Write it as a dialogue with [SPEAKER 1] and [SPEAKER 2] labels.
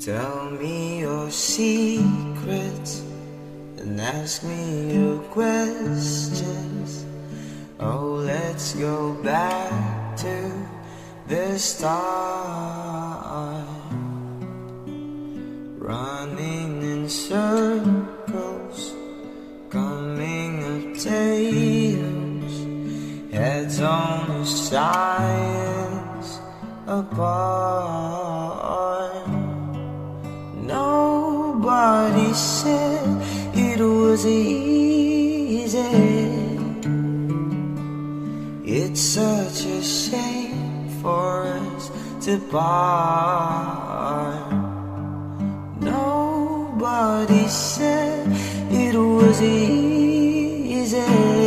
[SPEAKER 1] Tell me your secrets and ask me your questions. Oh, let's go back to the start. Running in circles, coming up tails, heads only science apart. Nobody said it was easy. It's such a shame for us to part. Nobody said it was easy.